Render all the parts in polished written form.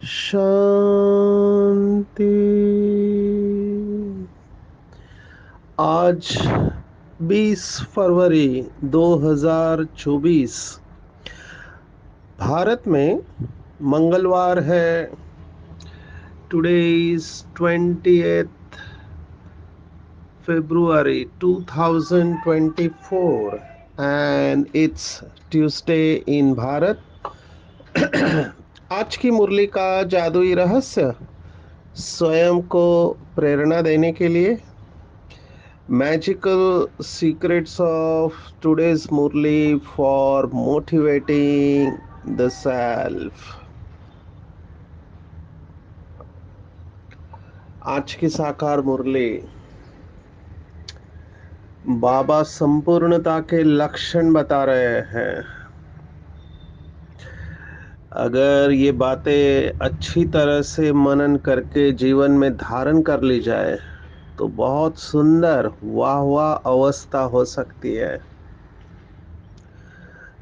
शांति। आज 20 फरवरी 2024 भारत में मंगलवार है। Today is 20th February 2024 and it's Tuesday in Bharat. आज की मुरली का जादुई रहस्य स्वयं को प्रेरणा देने के लिए Magical secrets of today's Murli for motivating the self। आज की साकार मुरली बाबा संपूर्णता के लक्षण बता रहे हैं। अगर ये बातें अच्छी तरह से मनन करके जीवन में धारण कर ली जाए तो बहुत सुंदर वाह वाह अवस्था हो सकती है।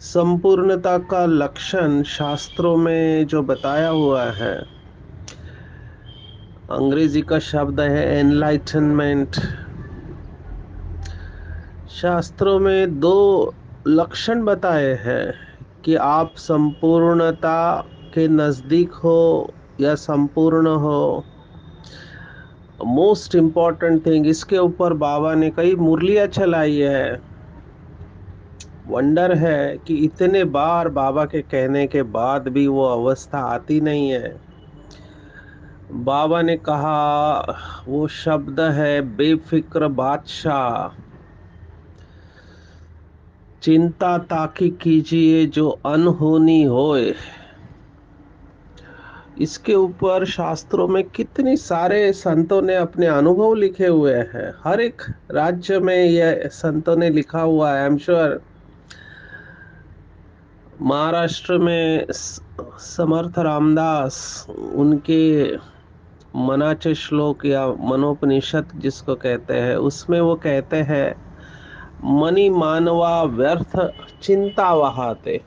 संपूर्णता का लक्षण शास्त्रों में जो बताया हुआ है, अंग्रेजी का शब्द है एनलाइटनमेंट। शास्त्रों में दो लक्षण बताए हैं कि आप संपूर्णता के नजदीक हो या संपूर्ण हो। मोस्ट इम्पोर्टेंट थिंग, इसके ऊपर बाबा ने कई मुरलियां चलाई है। वंडर है कि इतने बार बाबा के कहने के बाद भी वो अवस्था आती नहीं है। बाबा ने कहा, वो शब्द है बेफिक्र बादशाह। चिंता ताकि कीजिए जो अनहोनी होए। इसके ऊपर शास्त्रों में कितनी सारे संतों ने अपने अनुभव लिखे हुए हैं। हर एक राज्य में यह संतों ने लिखा हुआ है। आई एम श्योर महाराष्ट्र में समर्थ रामदास, उनके मनाचे श्लोक या मनोपनिषद जिसको कहते हैं, उसमें वो कहते हैं, मनी मानवा व्यर्थ चिंता वहाते,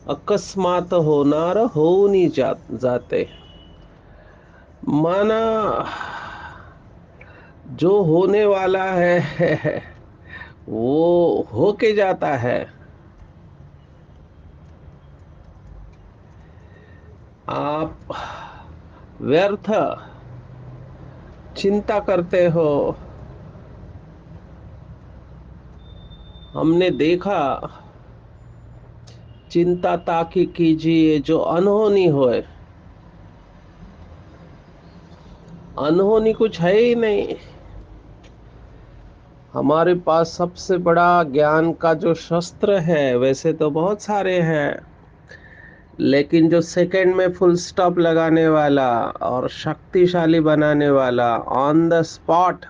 अकस्मात होणार होऊनी जाते। माना जो होने वाला है वो होके जाता है। आप व्यर्थ चिंता करते हो। हमने देखा, चिंता ताकि कीजिए जो अनहोनी होए। अनहोनी कुछ है ही नहीं। हमारे पास सबसे बड़ा ज्ञान का जो शस्त्र है, वैसे तो बहुत सारे हैं, लेकिन जो सेकंड में फुल स्टॉप लगाने वाला और शक्तिशाली बनाने वाला, ऑन द स्पॉट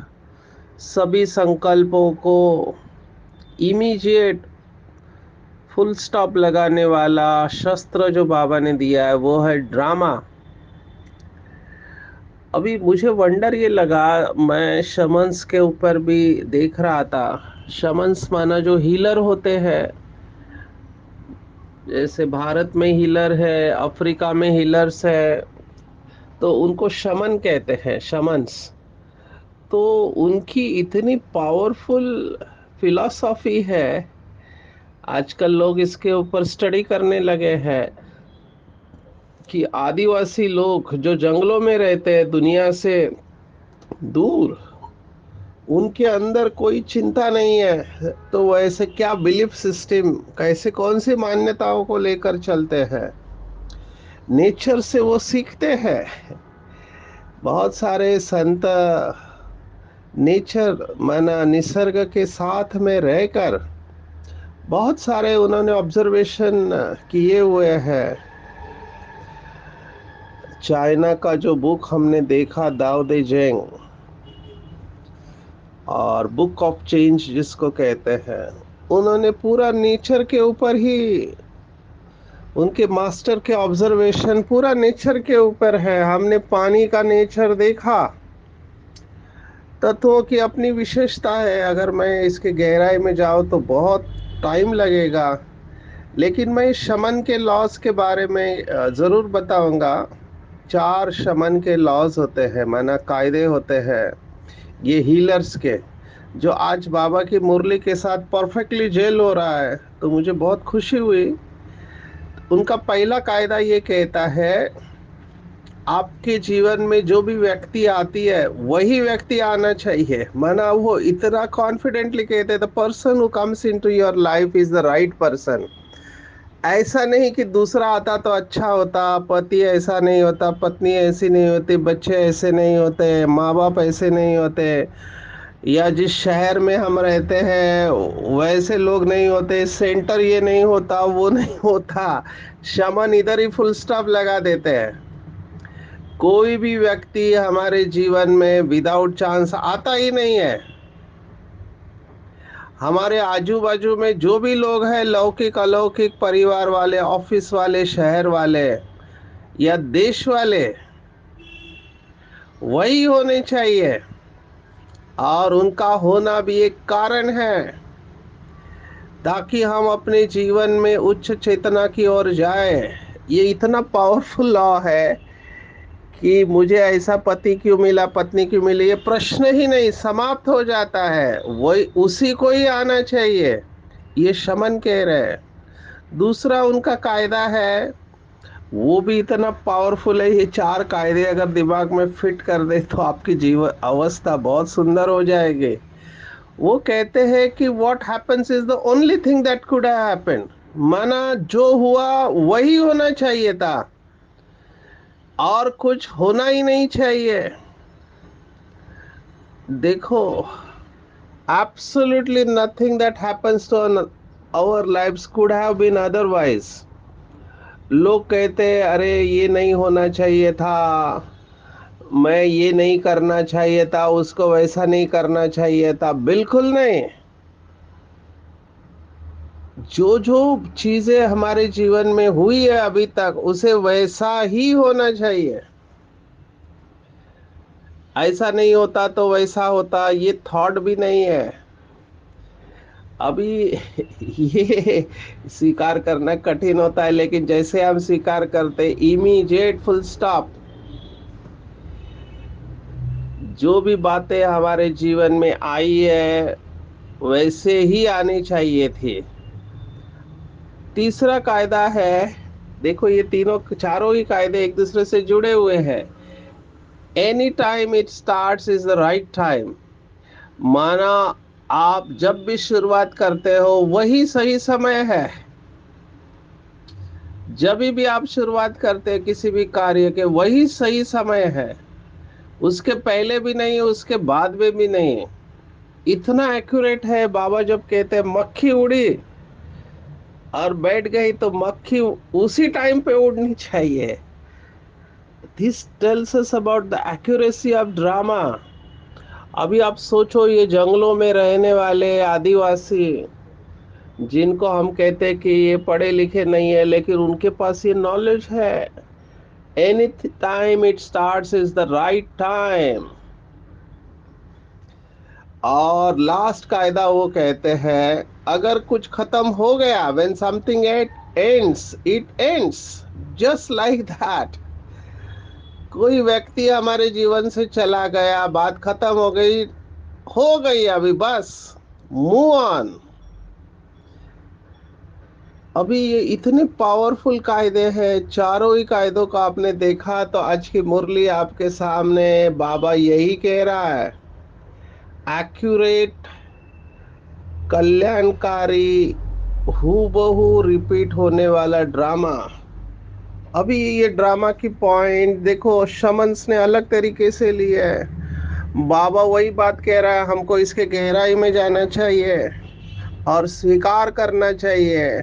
सभी संकल्पों को इमीडिएट फुल स्टॉप लगाने वाला शस्त्र जो बाबा ने दिया है, वो है ड्रामा। अभी मुझे वंडर ये लगा, मैं शमन्स के ऊपर भी देख रहा था। शमन्स माना जो हीलर होते हैं, जैसे भारत में हीलर है, अफ्रीका में हीलर्स है, तो उनको शमन कहते हैं, शमन्स। तो उनकी इतनी पावरफुल फिलॉसफी है। आजकल लोग इसके ऊपर स्टडी करने लगे हैं कि आदिवासी लोग जो जंगलों में रहते हैं, दुनिया से दूर, उनके अंदर कोई चिंता नहीं है। तो वैसे क्या बिलीफ सिस्टम, कैसे कौन सी मान्यताओं को लेकर चलते हैं, नेचर से वो सीखते हैं। बहुत सारे संत नेचर माना निसर्ग के साथ में रहकर बहुत सारे उन्होंने ऑब्जर्वेशन किए हुए हैं। चाइना का जो बुक हमने देखा, दाओ दे जेंग, और बुक ऑफ चेंज जिसको कहते हैं, उन्होंने पूरा नेचर के ऊपर ही, उनके मास्टर के ऑब्जर्वेशन पूरा नेचर के ऊपर है। हमने पानी का नेचर देखा, तत्वों की अपनी विशेषता है। अगर मैं इसके गहराई में जाऊं तो बहुत टाइम लगेगा, लेकिन मैं शमन के लॉज के बारे में जरूर बताऊंगा। 4 शमन के लॉज होते हैं, माना कायदे होते हैं ये हीलर्स के, जो आज बाबा की मुरली के साथ परफेक्टली जेल हो रहा है। तो मुझे बहुत खुशी हुई। उनका पहला कायदा ये कहता है, आपके जीवन में जो भी व्यक्ति आती है वही व्यक्ति आना चाहिए। माना वो इतना कॉन्फिडेंटली कहते हैं, the person who comes into your life is the right person. ऐसा नहीं कि दूसरा आता तो अच्छा होता, पति ऐसा नहीं होता, पत्नी ऐसी नहीं होती, बच्चे ऐसे नहीं होते, माँ बाप ऐसे नहीं होते, या जिस शहर में हम रहते हैं वैसे लोग नहीं होते, सेंटर ये नहीं होता, वो नहीं होता। शमन इधर ही फुल स्टॉप लगा देते हैं। कोई भी व्यक्ति हमारे जीवन में विदाउट चांस आता ही नहीं है। हमारे आजू बाजू में जो भी लोग हैं, लौकिक अलौकिक, परिवार वाले, ऑफिस वाले, शहर वाले या देश वाले, वही होने चाहिए। और उनका होना भी एक कारण है, ताकि हम अपने जीवन में उच्च चेतना की ओर जाएं। ये इतना पावरफुल लॉ है कि मुझे ऐसा पति क्यों मिला, पत्नी क्यों मिली, ये प्रश्न ही नहीं, समाप्त हो जाता है। वही उसी को ही आना चाहिए, ये शमन कह रहे हैं। दूसरा उनका कायदा है, वो भी इतना पावरफुल है। ये 4 कायदे अगर दिमाग में फिट कर दे तो आपकी जीवन अवस्था बहुत सुंदर हो जाएगी। वो कहते हैं कि what happens is the only thing that could happen. माना जो हुआ वही होना चाहिए था, और कुछ होना ही नहीं चाहिए। देखो, absolutely nothing that happens to our lives could have been otherwise। लोग कहते हैं अरे ये नहीं होना चाहिए था, मैं ये नहीं करना चाहिए था, उसको वैसा नहीं करना चाहिए था। बिल्कुल नहीं। जो जो चीजें हमारे जीवन में हुई है अभी तक, उसे वैसा ही होना चाहिए। ऐसा नहीं होता तो वैसा होता, ये थॉट भी नहीं है। अभी ये स्वीकार करना कठिन होता है, लेकिन जैसे हम स्वीकार करते, इमीडिएट फुल स्टॉप, जो भी बातें हमारे जीवन में आई है वैसे ही आनी चाहिए थी। तीसरा कायदा है, देखो ये तीनों चारों ही कायदे एक दूसरे से जुड़े हुए हैं। Any time it starts is the right time. माना आप जब भी शुरुआत करते हो वही सही समय है। जब भी आप शुरुआत करते हैं किसी भी कार्य के, वही सही समय है। उसके पहले भी नहीं, उसके बाद में भी नहीं। इतना एक्यूरेट है। बाबा जब कहते हैं मक्खी उड़ी और बैठ गई, तो मक्खी उसी टाइम पे उड़नी चाहिए। This tells us about the accuracy of drama. अभी आप सोचो, ये जंगलों में रहने वाले आदिवासी, जिनको हम कहते हैं कि ये पढ़े लिखे नहीं है, लेकिन उनके पास ये नॉलेज है। Any time it starts is the right time. और लास्ट कायदा वो कहते हैं, अगर कुछ खत्म हो गया, when something ends it ends just like that. कोई व्यक्ति हमारे जीवन से चला गया, बात खत्म हो गई, अभी बस मूव ऑन। अभी ये इतने पावरफुल कायदे हैं, चारों ही कायदों का आपने देखा। तो आज की मुरली आपके सामने बाबा यही कह रहा है, एक्यूरेट, कल्याणकारी, हूबहू रिपीट होने वाला ड्रामा। अभी ये ड्रामा की पॉइंट देखो, शमन्स ने अलग तरीके से लिए है। बाबा वही बात कह रहा है, हमको इसके गहराई में जाना चाहिए और स्वीकार करना चाहिए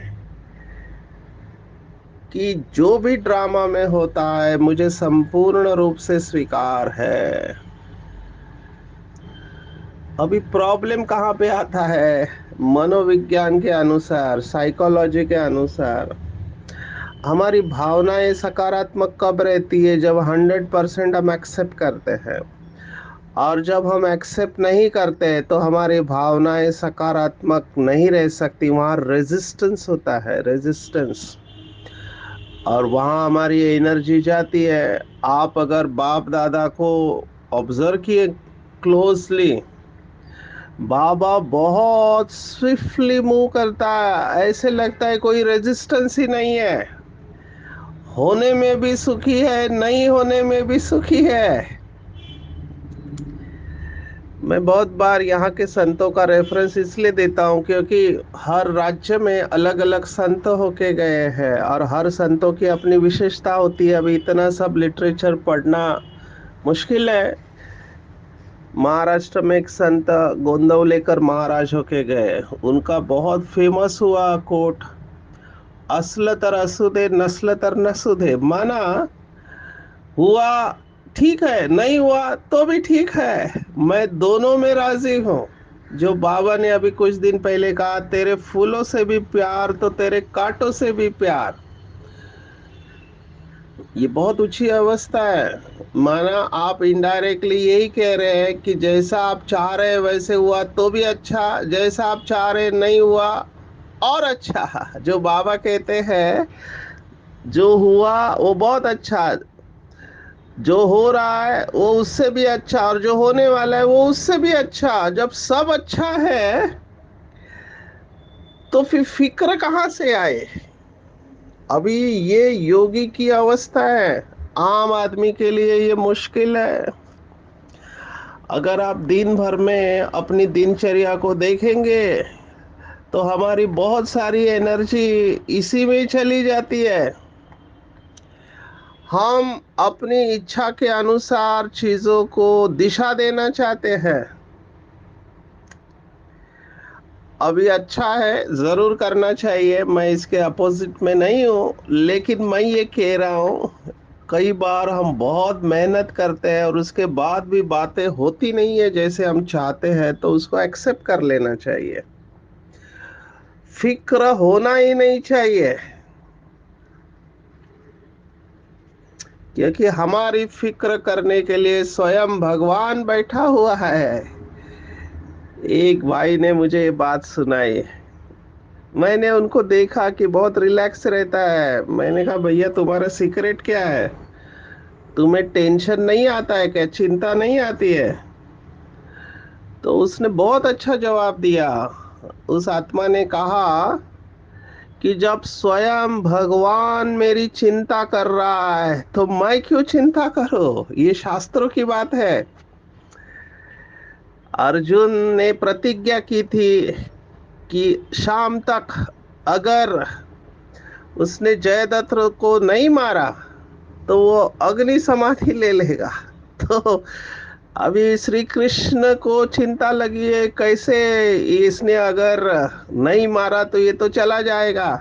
कि जो भी ड्रामा में होता है मुझे संपूर्ण रूप से स्वीकार है। अभी प्रॉब्लम कहाँ पे आता है, मनोविज्ञान के अनुसार, साइकोलॉजी के अनुसार हमारी भावनाएं सकारात्मक कब रहती है? जब 100% हम एक्सेप्ट करते हैं। और जब हम एक्सेप्ट नहीं करते हैं तो हमारी भावनाएं सकारात्मक नहीं रह सकती, वहाँ रेजिस्टेंस होता है, रेजिस्टेंस। और वहाँ हमारी एनर्जी जाती है। आप अगर बाप दादा को ऑब्जर्व किए क्लोजली, बाबा बहुत स्विफ्टली मूव करता है, ऐसे लगता है कोई रेजिस्टेंस ही नहीं है। होने में भी सुखी है, नहीं होने में भी सुखी है। मैं बहुत बार यहाँ के संतों का रेफरेंस इसलिए देता हूँ क्योंकि हर राज्य में अलग अलग संत होके गए हैं और हर संतों की अपनी विशेषता होती है। अभी इतना सब लिटरेचर पढ़ना मुश्किल है। महाराष्ट्र में एक संत गोंदवलेकर महाराज होके गए, उनका बहुत फेमस हुआ कोट, असल तर असू दे, नस्ल तर नसू दे। माना हुआ ठीक है, नहीं हुआ तो भी ठीक है, मैं दोनों में राजी हूँ। जो बाबा ने अभी कुछ दिन पहले कहा, तेरे फूलों से भी प्यार तो तेरे कांटों से भी प्यार, ये बहुत ऊंची अवस्था है। माना आप इनडायरेक्टली यही कह रहे हैं कि जैसा आप चाह रहे हैं वैसे हुआ तो भी अच्छा, जैसा आप चाह रहे नहीं हुआ और अच्छा। जो बाबा कहते हैं जो हुआ वो बहुत अच्छा, जो हो रहा है वो उससे भी अच्छा, और जो होने वाला है वो उससे भी अच्छा। जब सब अच्छा है तो फिर फिक्र कहाँ से आए? अभी ये योगी की अवस्था है, आम आदमी के लिए ये मुश्किल है। अगर आप दिन भर में अपनी दिनचर्या को देखेंगे तो हमारी बहुत सारी एनर्जी इसी में ही चली जाती है। हम अपनी इच्छा के अनुसार चीजों को दिशा देना चाहते हैं। अभी अच्छा है, जरूर करना चाहिए, मैं इसके अपोजिट में नहीं हूँ, लेकिन मैं ये कह रहा हूँ कई बार हम बहुत मेहनत करते हैं और उसके बाद भी बातें होती नहीं है जैसे हम चाहते हैं, तो उसको एक्सेप्ट कर लेना चाहिए। फिक्र होना ही नहीं चाहिए, क्योंकि हमारी फिक्र करने के लिए स्वयं भगवान बैठा हुआ है। एक भाई ने मुझे ये बात सुनाई, मैंने उनको देखा कि बहुत रिलैक्स रहता है। मैंने कहा भैया तुम्हारा सीक्रेट क्या है? तुम्हें टेंशन नहीं आता है क्या, चिंता नहीं आती है? तो उसने बहुत अच्छा जवाब दिया। उस आत्मा ने कहा कि जब स्वयं भगवान मेरी चिंता कर रहा है तो मैं क्यों चिंता करूं? ये शास्त्रों की बात है। अर्जुन ने प्रतिज्ञा की थी कि शाम तक अगर उसने जयद्रथ को नहीं मारा तो वो अग्नि समाधि ले लेगा। तो अभी श्री कृष्ण को चिंता लगी है कैसे इसने अगर नहीं मारा तो ये तो चला जाएगा।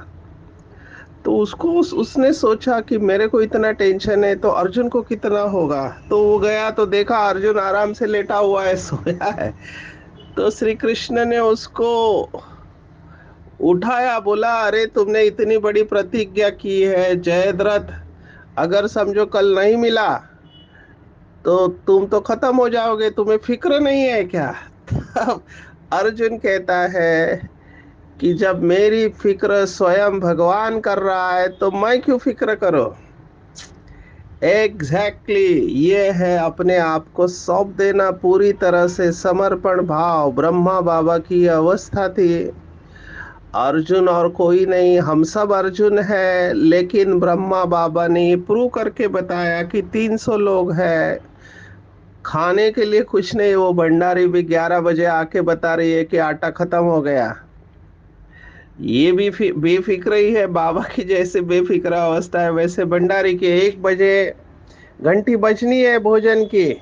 तो उसने सोचा कि मेरे को इतना टेंशन है तो अर्जुन को कितना होगा। तो वो गया तो देखा अर्जुन आराम से लेटा हुआ है, सोया है। तो श्री कृष्ण ने उसको उठाया, बोला अरे तुमने इतनी बड़ी प्रतिज्ञा की है, जयद्रथ अगर समझो कल नहीं मिला तो तुम तो खत्म हो जाओगे, तुम्हें फिक्र नहीं है क्या? तब अर्जुन कहता है कि जब मेरी फिक्र स्वयं भगवान कर रहा है तो मैं क्यों फिक्र करूं? एग्जैक्टली ये है अपने आप को सौंप देना, पूरी तरह से समर्पण भाव। ब्रह्मा बाबा की अवस्था थी। अर्जुन और कोई नहीं, हम सब अर्जुन है, लेकिन ब्रह्मा बाबा ने ये प्रूव करके बताया कि 300 लोग हैं, खाने के लिए कुछ नहीं। वो भंडारी भी 11 बजे आके बता रही है कि आटा खत्म हो गया। ये भी बेफिक्र ही है, बाबा की जैसे बेफिक्र अवस्था है वैसे भंडारी की। 1 बजे घंटी बजनी है भोजन की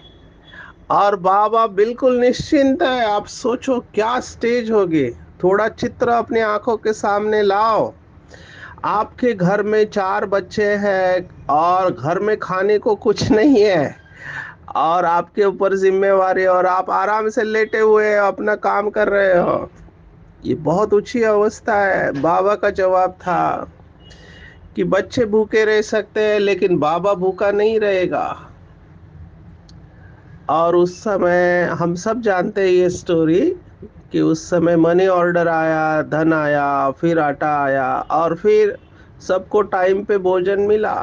और बाबा बिल्कुल निश्चिंत है। आप सोचो क्या स्टेज होगी। थोड़ा चित्र अपनी आंखों के सामने लाओ। आपके घर में 4 बच्चे हैं और घर में खाने को कुछ नहीं है और आपके ऊपर जिम्मेवारी, और आप आराम से लेटे हुए अपना काम कर रहे हो। ये बहुत ऊंची अवस्था है। बाबा का जवाब था कि बच्चे भूखे रह सकते हैं लेकिन बाबा भूखा नहीं रहेगा। और उस समय हम सब जानते हैं ये स्टोरी कि उस समय मनी ऑर्डर आया, धन आया, फिर आटा आया और फिर सबको टाइम पे भोजन मिला।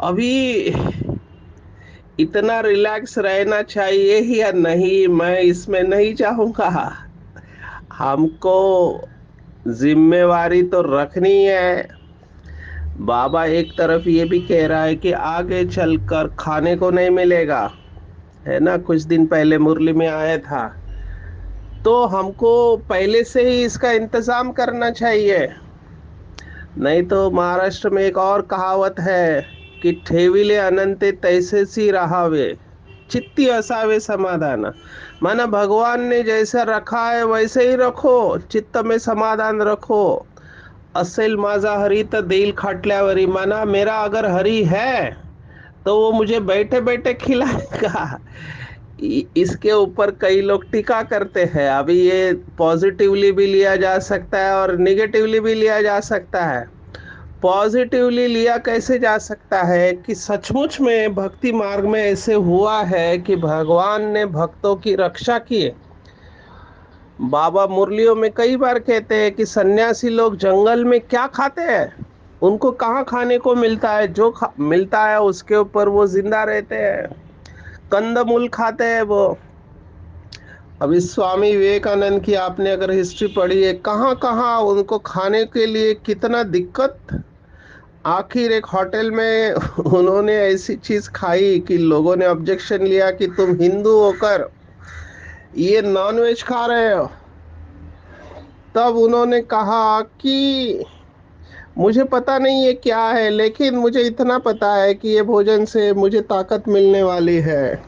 अभी इतना रिलैक्स रहना चाहिए या नहीं, मैं इसमें नहीं चाहूंगा। हमको जिम्मेवारी तो रखनी है। बाबा एक तरफ ये भी कह रहा है कि आगे चलकर खाने को नहीं मिलेगा, है ना। कुछ दिन पहले मुरली में आया था। तो हमको पहले से ही इसका इंतजाम करना चाहिए। नहीं तो महाराष्ट्र में एक और कहावत है कि ठेविले अनंते तैसेसी रहावे, चित्ती असावे समाधान। माना भगवान ने जैसा रखा है वैसे ही रखो, चित्त में समाधान रखो। असेल माझा हरी तर देईल खाटल्यावरी, माना मेरा अगर हरी है तो वो मुझे बैठे बैठे खिलाएगा। इसके ऊपर कई लोग टीका करते हैं। अभी ये पॉजिटिवली भी लिया जा सकता है और निगेटिवली भी लिया जा सकता है। पॉजिटिवली लिया कैसे जा सकता है कि सचमुच में भक्ति मार्ग में ऐसे हुआ है कि भगवान ने भक्तों की रक्षा की। बाबा मुरलियों में कई बार कहते हैं कि सन्यासी लोग जंगल में क्या खाते हैं, उनको कहाँ खाने को मिलता है, जो मिलता है उसके ऊपर वो जिंदा रहते हैं। कंदमूल खाते हैं वो। अभी स्वामी विवेकानंद की आपने अगर हिस्ट्री पढ़ी है, कहाँ कहाँ उनको खाने के लिए कितना दिक्कत। आखिर एक होटल में उन्होंने ऐसी चीज खाई कि लोगों ने ऑब्जेक्शन लिया कि तुम हिंदू होकर ये नॉनवेज खा रहे हो। तब उन्होंने कहा कि मुझे पता नहीं ये क्या है, लेकिन मुझे इतना पता है कि ये भोजन से मुझे ताकत मिलने वाली है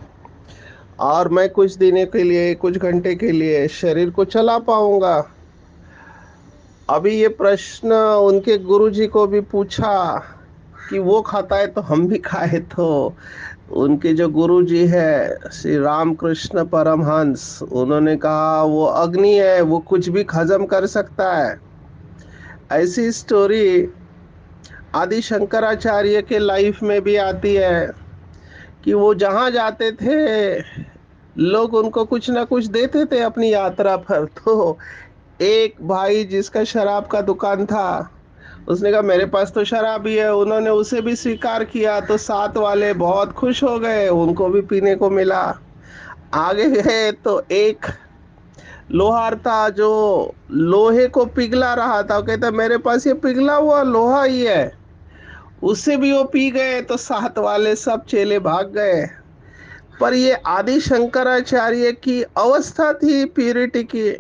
और मैं कुछ दिनों के लिए, कुछ घंटे के लिए शरीर को चला पाऊंगा। अभी ये प्रश्न उनके गुरुजी को भी पूछा कि वो खाता है तो हम भी खाए। तो उनके जो गुरुजी है श्री रामकृष्ण परमहंस, उन्होंने कहा वो अग्नि है, वो कुछ भी हजम कर सकता है। ऐसी स्टोरी आदि शंकराचार्य के लाइफ में भी आती है कि वो जहाँ जाते थे लोग उनको कुछ ना कुछ देते थे अपनी यात्रा पर। तो एक भाई जिसका शराब का दुकान था, उसने कहा मेरे पास तो शराब ही है। उन्होंने उसे भी स्वीकार किया तो साथ वाले बहुत खुश हो गए, उनको भी पीने को मिला। आगे गए तो एक लोहार था जो लोहे को पिघला रहा था, वो कहता मेरे पास ये पिघला हुआ लोहा ही है। उससे भी वो पी गए तो साथ वाले सब चेले भाग गए। पर ये आदि शंकराचार्य की अवस्था थी प्यूरिटी की।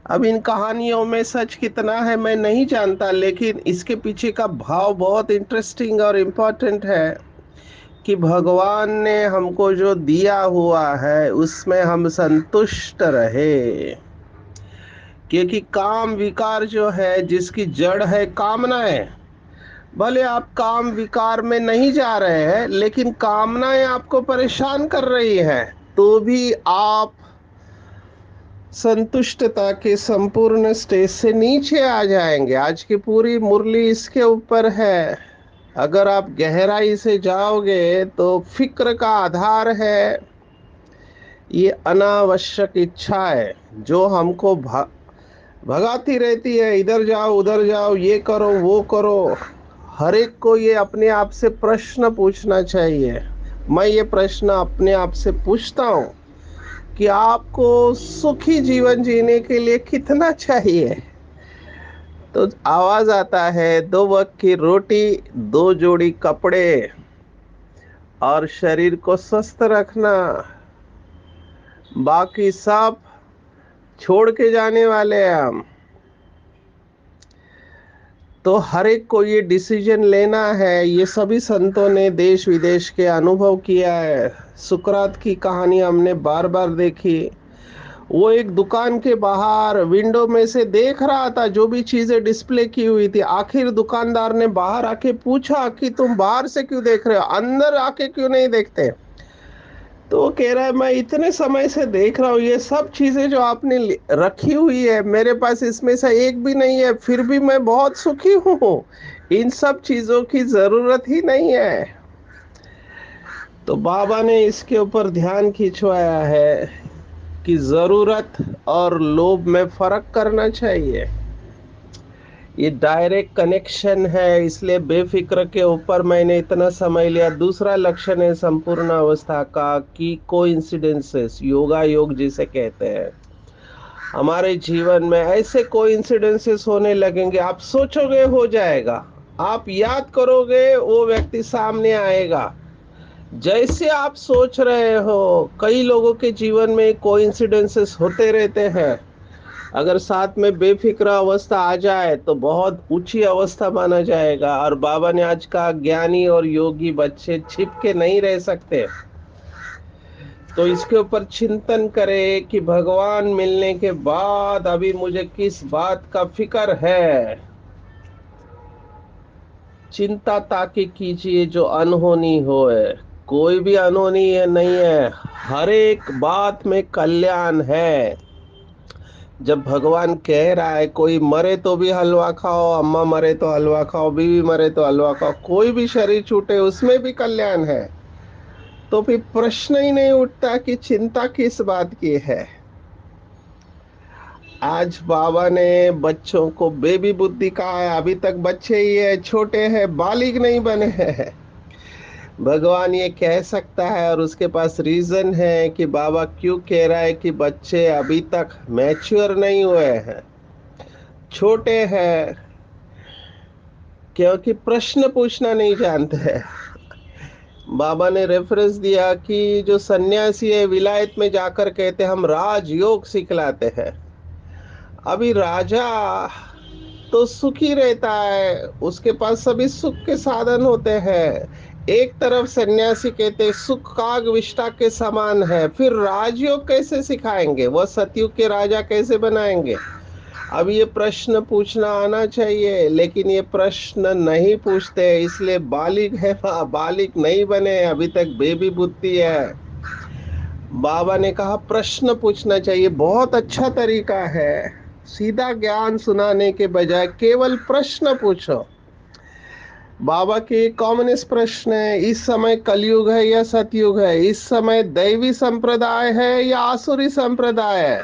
अब इन कहानियों में सच कितना है मैं नहीं जानता, लेकिन इसके पीछे का भाव बहुत इंटरेस्टिंग और इम्पोर्टेंट है कि भगवान ने हमको जो दिया हुआ है उसमें हम संतुष्ट रहे। क्योंकि काम विकार जो है, जिसकी जड़ है कामनाएं, भले आप काम विकार में नहीं जा रहे हैं लेकिन कामनाएं आपको परेशान कर रही हैं, तो भी आप संतुष्टता के संपूर्ण स्टेज से नीचे आ जाएंगे। आज की पूरी मुरली इसके ऊपर है। अगर आप गहराई से जाओगे तो फिक्र का आधार है ये अनावश्यक इच्छाएं जो हमको भगाती रहती है। इधर जाओ उधर जाओ, ये करो वो करो। हर एक को ये अपने आप से प्रश्न पूछना चाहिए। मैं ये प्रश्न अपने आप से पूछता हूँ कि आपको सुखी जीवन जीने के लिए कितना चाहिए। तो आवाज आता है, दो वक्त की रोटी, दो जोड़ी कपड़े और शरीर को स्वस्थ रखना, बाकी सब छोड़ के जाने वाले हैं हम। तो हर एक को ये डिसीजन लेना है। ये सभी संतों ने देश विदेश के अनुभव किया है। सुकरात की कहानी हमने बार बार देखी। वो एक दुकान के बाहर विंडो में से देख रहा था जो भी चीजें डिस्प्ले की हुई थी। आखिर दुकानदार ने बाहर आके पूछा कि तुम बाहर से क्यों देख रहे हो, अंदर आके क्यों नहीं देखते। तो वो कह रहा है मैं इतने समय से देख रहा हूँ ये सब चीजें जो आपने रखी हुई है मेरे पास इसमें से एक भी नहीं है, फिर भी मैं बहुत सुखी हूँ। इन सब चीजों की जरूरत ही नहीं है। तो बाबा ने इसके ऊपर ध्यान खिंचवाया है कि जरूरत और लोभ में फर्क करना चाहिए। ये डायरेक्ट कनेक्शन है, इसलिए बेफिक्र के ऊपर मैंने इतना समय लिया। दूसरा लक्षण है संपूर्ण अवस्था का कि कोइंसिडेंसेस, योगा योग जिसे कहते हैं। हमारे जीवन में ऐसे कोइंसिडेंसेस होने लगेंगे, आप सोचोगे हो जाएगा, आप याद करोगे वो व्यक्ति सामने आएगा। जैसे आप सोच रहे हो, कई लोगों के जीवन में कोइंसिडेंसेस होते रहते हैं। अगर साथ में बेफिक्र अवस्था आ जाए तो बहुत ऊंची अवस्था माना जाएगा। और बाबा ने आज कहा ज्ञानी और योगी बच्चे छिप के नहीं रह सकते। तो इसके ऊपर चिंतन करें कि भगवान मिलने के बाद अभी मुझे किस बात का फिक्र है। चिंता ताकि कीजिए जो अनहोनी होए। कोई भी अनहोनी है नहीं है, हर एक बात में कल्याण है। जब भगवान कह रहा है कोई मरे तो भी हलवा खाओ, अम्मा मरे तो हलवा खाओ, बीवी मरे तो हलवा खाओ, कोई भी शरीर छूटे उसमें भी कल्याण है, तो फिर प्रश्न ही नहीं उठता कि चिंता किस बात की है। आज बाबा ने बच्चों को बेबी बुद्धि कहा है, अभी तक बच्चे ही है, छोटे हैं, बालिग नहीं बने हैं। भगवान ये कह सकता है और उसके पास रीजन है कि बाबा क्यों कह रहा है कि बच्चे अभी तक मैच्योर नहीं हुए हैं, छोटे हैं, क्योंकि प्रश्न पूछना नहीं जानते हैं। बाबा ने रेफरेंस दिया कि जो सन्यासी है विलायत में जाकर कहते हम राजयोग सिखलाते हैं। अभी राजा तो सुखी रहता है, उसके पास सभी सुख के साधन होते हैं। एक तरफ सन्यासी कहते सुख काग विष्टा के समान है, फिर राजयोग कैसे सिखाएंगे, वह सतयुग के राजा कैसे बनाएंगे। अब ये प्रश्न पूछना आना चाहिए, लेकिन ये प्रश्न नहीं पूछते, इसलिए बालिग है, बालिग नहीं बने, अभी तक बेबी बुद्धि है। बाबा ने कहा प्रश्न पूछना चाहिए, बहुत अच्छा तरीका है। सीधा ज्ञान सुनाने के बजाय केवल प्रश्न पूछो। बाबा के कॉमनेस्ट प्रश्न है, इस समय कलयुग है या सतयुग है, इस समय दैवी संप्रदाय है या आसुरी संप्रदाय है,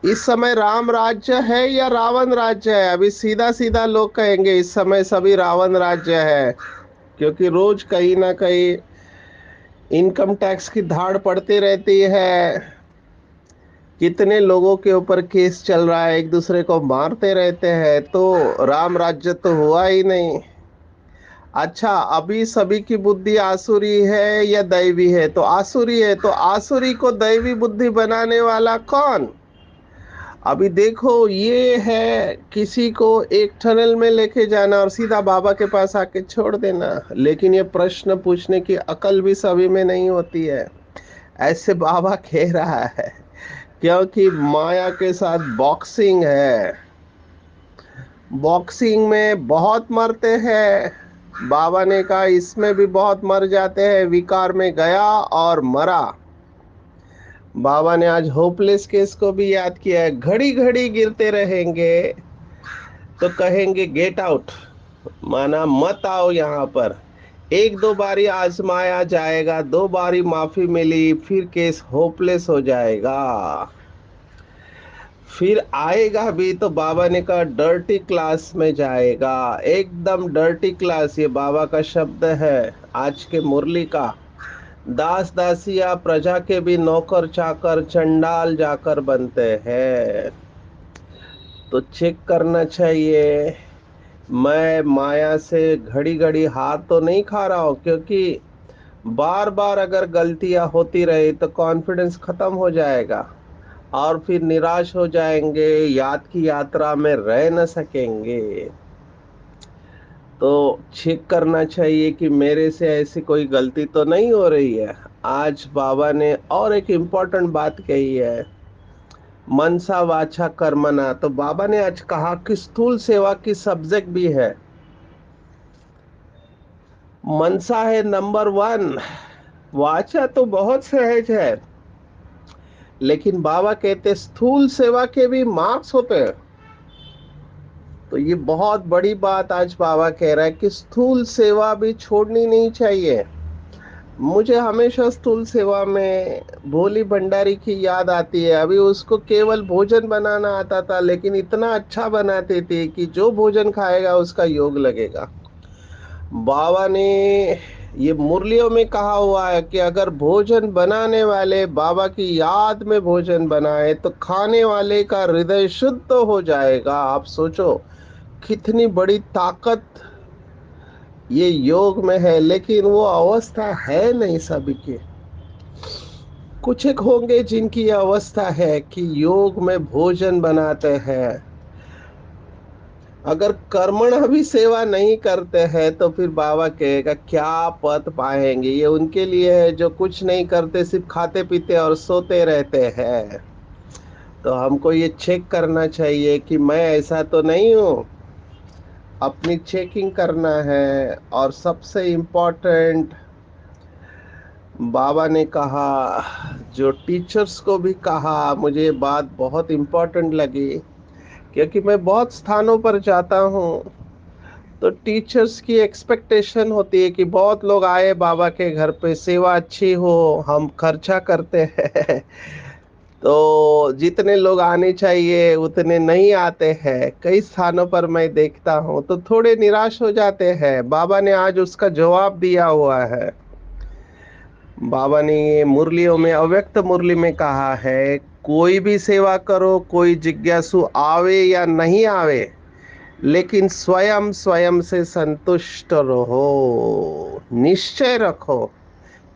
इस समय राम राज्य है या रावण राज्य है। अभी सीधा सीधा लोग कहेंगे इस समय सभी रावण राज्य है, क्योंकि रोज कहीं ना कहीं इनकम टैक्स की धाड़ पड़ती रहती है। कितने लोगों के ऊपर केस चल रहा है, एक दूसरे को मारते रहते हैं, तो राम राज्य तो हुआ ही नहीं। अच्छा, अभी सभी की बुद्धि आसुरी है या दैवी है, तो आसुरी है, तो आसुरी को दैवी बुद्धि बनाने वाला कौन। अभी देखो ये है किसी को एक टनल में लेके जाना और सीधा बाबा के पास आके छोड़ देना, लेकिन ये प्रश्न पूछने की अकल भी सभी में नहीं होती है। ऐसे बाबा कह रहा है, क्योंकि माया के साथ बॉक्सिंग है। बॉक्सिंग में बहुत मरते हैं, बाबा ने कहा इसमें भी बहुत मर जाते हैं, विकार में गया और मरा। बाबा ने आज होपलेस केस को भी याद किया है, घड़ी घड़ी गिरते रहेंगे तो कहेंगे गेट आउट, माना मत आओ यहाँ पर। एक दो बारी आजमाया जाएगा, दो बारी माफी मिली, फिर केस होपलेस हो जाएगा। फिर आएगा भी तो बाबा ने कहा डर्टी क्लास में जाएगा, एकदम डर्टी क्लास, ये बाबा का शब्द है आज के मुरली का। दास दासिया प्रजा के भी नौकर चाकर चंडाल जाकर बनते हैं। तो चेक करना चाहिए, मैं माया से घड़ी घड़ी हार तो नहीं खा रहा हूं, क्योंकि बार बार अगर गलतियां होती रही तो कॉन्फिडेंस खत्म हो जाएगा और फिर निराश हो जाएंगे, याद की यात्रा में रह न सकेंगे। तो चेक करना चाहिए कि मेरे से ऐसी कोई गलती तो नहीं हो रही है। आज बाबा ने और एक इम्पोर्टेंट बात कही है, मनसा वाचा कर्मना। तो बाबा ने आज कहा कि स्थूल सेवा की सब्जेक्ट भी है। मनसा है नंबर वन, वाचा तो बहुत सहज है, लेकिन बाबा कहते स्थूल सेवा के भी मार्क्स होते हैं। तो ये बहुत बड़ी बात आज बाबा कह रहा है कि स्थूल सेवा भी छोड़नी नहीं चाहिए। मुझे हमेशा स्थूल सेवा में भोली भंडारी की याद आती है। अभी उसको केवल भोजन बनाना आता था, लेकिन इतना अच्छा बनाते थे कि जो भोजन खाएगा उसका योग लगेगा। बाबा ने ये मुरलियों में कहा हुआ है कि अगर भोजन बनाने वाले बाबा की याद में भोजन बनाए तो खाने वाले का हृदय शुद्ध तो हो जाएगा। आप सोचो कितनी बड़ी ताकत ये योग में है, लेकिन वो अवस्था है नहीं सभी की। कुछ एक होंगे जिनकी ये अवस्था है कि योग में भोजन बनाते हैं। अगर कर्मण भी सेवा नहीं करते हैं तो फिर बाबा कहेगा क्या पद पाएंगे। ये उनके लिए है जो कुछ नहीं करते, सिर्फ खाते पीते और सोते रहते हैं। तो हमको ये चेक करना चाहिए कि मैं ऐसा तो नहीं हूँ। अपनी चेकिंग करना है। और सबसे इम्पोर्टेंट बाबा ने कहा, जो टीचर्स को भी कहा, मुझे ये बात बहुत इम्पोर्टेंट लगी, क्योंकि मैं बहुत स्थानों पर जाता हूँ तो टीचर्स की एक्सपेक्टेशन होती है कि बहुत लोग आए बाबा के घर पे, सेवा अच्छी हो, हम खर्चा करते हैं। तो जितने लोग आने चाहिए उतने नहीं आते हैं। कई स्थानों पर मैं देखता हूँ तो थोड़े निराश हो जाते हैं। बाबा ने आज उसका जवाब दिया हुआ है। बाबा ने ये मुरलियों में, अव्यक्त मुरली में कहा है, कोई भी सेवा करो, कोई जिज्ञासु आवे या नहीं आवे, लेकिन स्वयं स्वयं से संतुष्ट रहो। निश्चय रखो।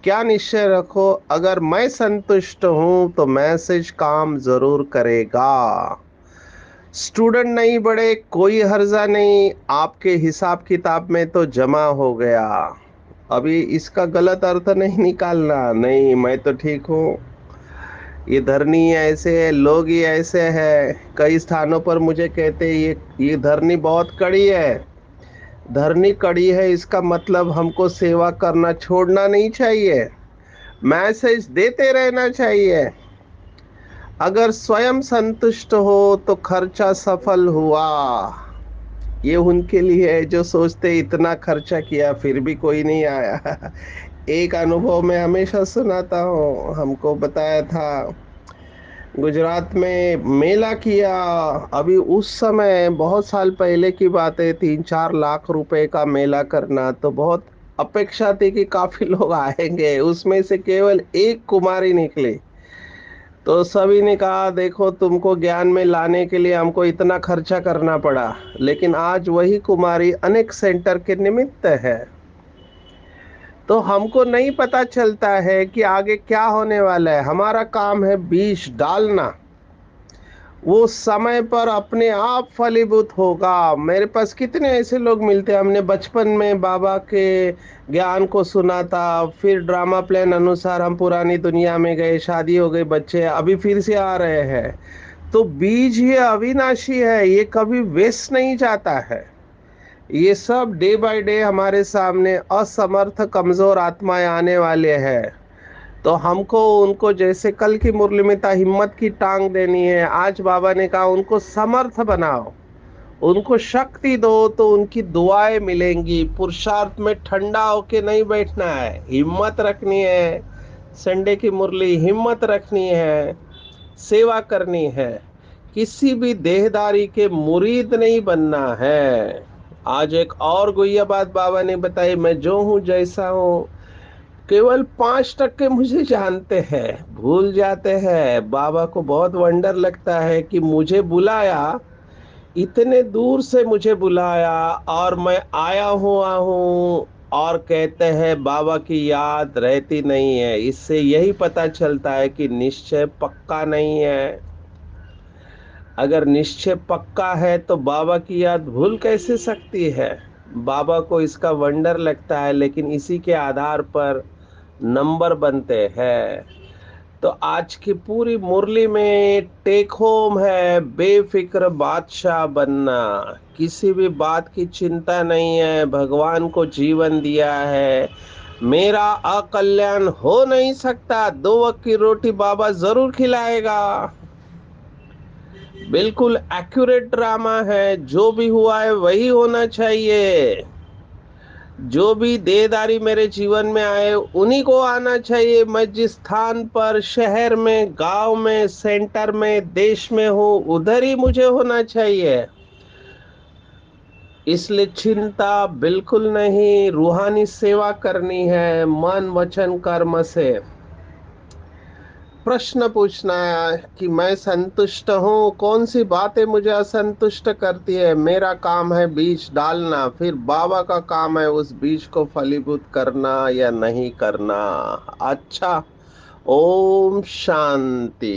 क्या निश्चय रखो? अगर मैं संतुष्ट हूं तो मैसेज काम जरूर करेगा। स्टूडेंट नहीं बढ़े कोई हर्जा नहीं, आपके हिसाब किताब में तो जमा हो गया। अभी इसका गलत अर्थ नहीं निकालना, नहीं मैं तो ठीक हूँ, ये धरनी ऐसे है, लोग ही ऐसे हैं। कई स्थानों पर मुझे कहते हैं ये धरनी बहुत कड़ी है। धरनी कड़ी है इसका मतलब हमको सेवा करना छोड़ना नहीं चाहिए, मैसेज देते रहना चाहिए। अगर स्वयं संतुष्ट हो तो खर्चा सफल हुआ। ये उनके लिए है जो सोचते इतना खर्चा किया फिर भी कोई नहीं आया। एक अनुभव मैं हमेशा सुनाता हूँ, हमको बताया था गुजरात में मेला किया। अभी उस समय बहुत साल पहले की बात है, 3-4 लाख रुपए का मेला करना तो बहुत अपेक्षा थी कि काफी लोग आएंगे। उसमें से केवल एक कुमारी निकली। तो सभी ने कहा देखो तुमको ज्ञान में लाने के लिए हमको इतना खर्चा करना पड़ा, लेकिन आज वही कुमारी अनेक सेंटर के निमित्त है। तो हमको नहीं पता चलता है कि आगे क्या होने वाला है। हमारा काम है बीज डालना, वो समय पर अपने आप फलीभूत होगा। मेरे पास कितने ऐसे लोग मिलते हैं, हमने बचपन में बाबा के ज्ञान को सुना था, फिर ड्रामा प्लान अनुसार हम पुरानी दुनिया में गए, शादी हो गई, बच्चे, अभी फिर से आ रहे हैं। तो बीज ये अविनाशी है, ये कभी वेस्ट नहीं जाता है। ये सब डे बाय डे हमारे सामने असमर्थ कमजोर आत्माएं आने वाले हैं। तो हमको उनको जैसे कल की मुरली में था हिम्मत की टांग देनी है, आज बाबा ने कहा उनको समर्थ बनाओ, उनको शक्ति दो तो उनकी दुआएं मिलेंगी। पुरुषार्थ में ठंडा होके नहीं बैठना है, हिम्मत रखनी है। संडे की मुरली हिम्मत रखनी है, सेवा करनी है, किसी भी देहदारी के मुरीद नहीं बनना है। आज एक और गुह्य बात बाबा ने बताई, मैं जो हूं जैसा हूं, केवल 5% मुझे जानते हैं, भूल जाते हैं। बाबा को बहुत वंडर लगता है कि मुझे बुलाया, इतने दूर से मुझे बुलाया और मैं आया हुआ हूँ, और कहते हैं बाबा की याद रहती नहीं है। इससे यही पता चलता है कि निश्चय पक्का नहीं है। अगर निश्चय पक्का है तो बाबा की याद भूल कैसे सकती है? बाबा को इसका वंडर लगता है, लेकिन इसी के आधार पर नंबर बनते हैं। तो आज की पूरी मुरली में टेक होम है, बेफिक्र बादशाह बनना। किसी भी बात की चिंता नहीं है, भगवान को जीवन दिया है, मेरा अकल्याण हो नहीं सकता, 2 वक्त की रोटी बाबा जरूर खिलाएगा। बिल्कुल एक्यूरेट ड्रामा है, जो भी हुआ है वही होना चाहिए। जो भी देहदारी मेरे जीवन में आए उन्हीं को आना चाहिए। मैं जिस स्थान पर, शहर में, गांव में, सेंटर में, देश में हूँ, उधर ही मुझे होना चाहिए। इसलिए चिंता बिल्कुल नहीं, रूहानी सेवा करनी है मन वचन कर्म से। प्रश्न पूछना है कि मैं संतुष्ट हूँ, कौन सी बातें मुझे असंतुष्ट करती है। मेरा काम है बीज डालना, फिर बाबा का काम है उस बीज को फलीभूत करना या नहीं करना। अच्छा। ओम शांति।